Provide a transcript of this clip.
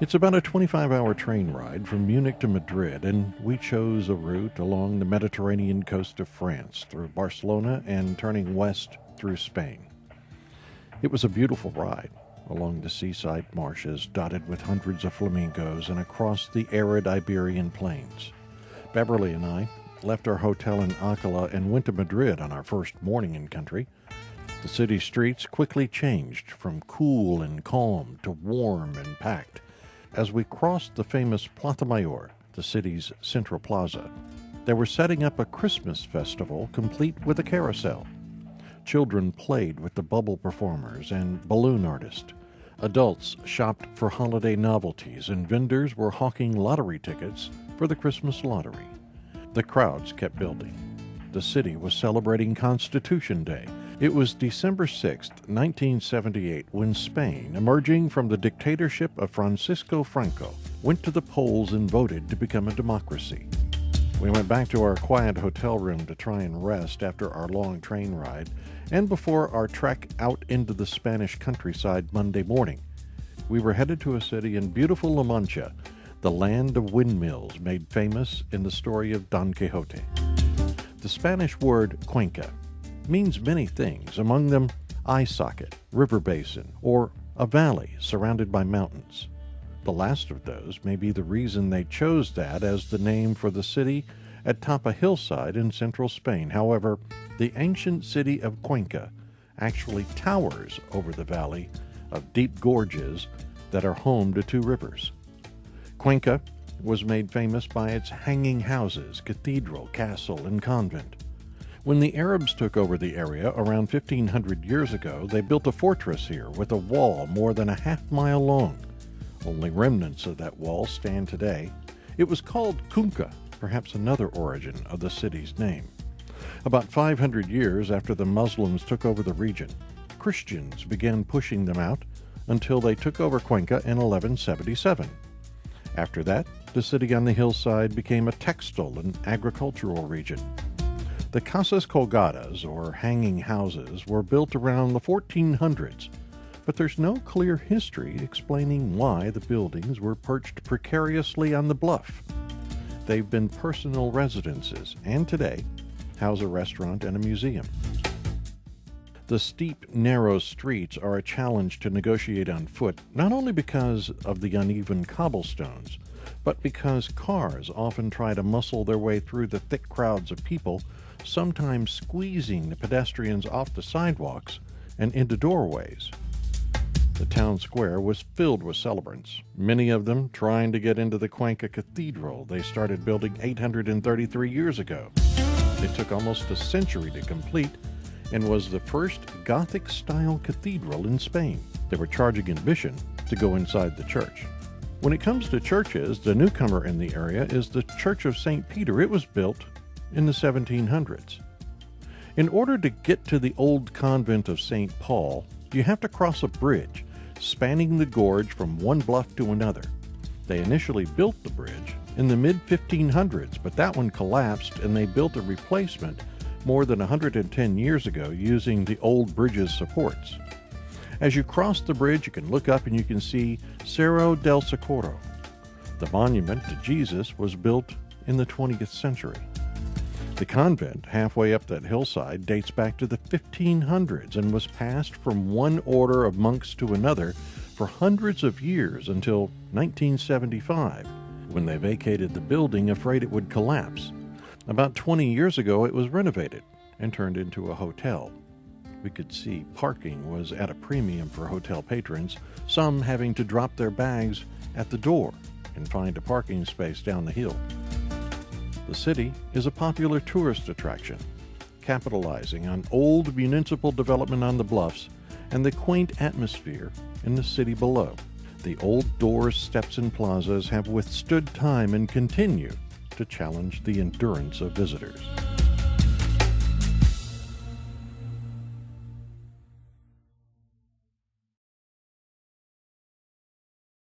It's about a 25-hour train ride from Munich to Madrid, and we chose a route along the Mediterranean coast of France, through Barcelona and turning west through Spain. It was a beautiful ride, along the seaside marshes dotted with hundreds of flamingos and across the arid Iberian plains. Beverly and I left our hotel in Alcalá and went to Madrid on our first morning in country. The city streets quickly changed from cool and calm to warm and packed as we crossed the famous Plaza Mayor, the city's central plaza. They were setting up a Christmas festival complete with a carousel. Children played with the bubble performers and balloon artists. Adults shopped for holiday novelties, and vendors were hawking lottery tickets for the Christmas lottery. The crowds kept building. The city was celebrating Constitution Day. It was December 6, 1978, when Spain, emerging from the dictatorship of Francisco Franco, went to the polls and voted to become a democracy. We went back to our quiet hotel room to try and rest after our long train ride and before our trek out into the Spanish countryside Monday morning. We were headed to a city in beautiful La Mancha, the land of windmills made famous in the story of Don Quixote. The Spanish word Cuenca means many things, among them eye socket, river basin, or a valley surrounded by mountains. The last of those may be the reason they chose that as the name for the city atop a hillside in central Spain. However, the ancient city of Cuenca actually towers over the valley of deep gorges that are home to two rivers. Cuenca was made famous by its hanging houses, cathedral, castle, and convent. When the Arabs took over the area around 1,500 years ago, they built a fortress here with a wall more than a half-mile long. Only remnants of that wall stand today. It was called Cunca, perhaps another origin of the city's name. About 500 years after the Muslims took over the region, Christians began pushing them out until they took over Cuenca in 1177. After that, the city on the hillside became a textile and agricultural region. The casas colgadas, or hanging houses, were built around the 1400s, but there's no clear history explaining why the buildings were perched precariously on the bluff. They've been personal residences, and today house a restaurant and a museum. The steep, narrow streets are a challenge to negotiate on foot, not only because of the uneven cobblestones, but because cars often try to muscle their way through the thick crowds of people, sometimes squeezing the pedestrians off the sidewalks and into doorways. The town square was filled with celebrants, many of them trying to get into the Cuenca Cathedral they started building 833 years ago. It took almost a century to complete and was the first Gothic-style cathedral in Spain. They were charging admission to go inside the church. When it comes to churches, the newcomer in the area is the Church of St. Peter. It was built in the 1700s. In order to get to the old convent of St. Paul, you have to cross a bridge spanning the gorge from one bluff to another. They initially built the bridge in the mid-1500s, but that one collapsed and they built a replacement more than 110 years ago using the old bridge's supports. As you cross the bridge, you can look up and you can see Cerro del Socorro. The monument to Jesus was built in the 20th century. The convent, halfway up that hillside, dates back to the 1500s and was passed from one order of monks to another for hundreds of years until 1975, when they vacated the building, afraid it would collapse. About 20 years ago, it was renovated and turned into a hotel. We could see parking was at a premium for hotel patrons, some having to drop their bags at the door and find a parking space down the hill. The city is a popular tourist attraction, capitalizing on old municipal development on the bluffs and the quaint atmosphere in the city below. The old doors, steps, and plazas have withstood time and continue to challenge the endurance of visitors.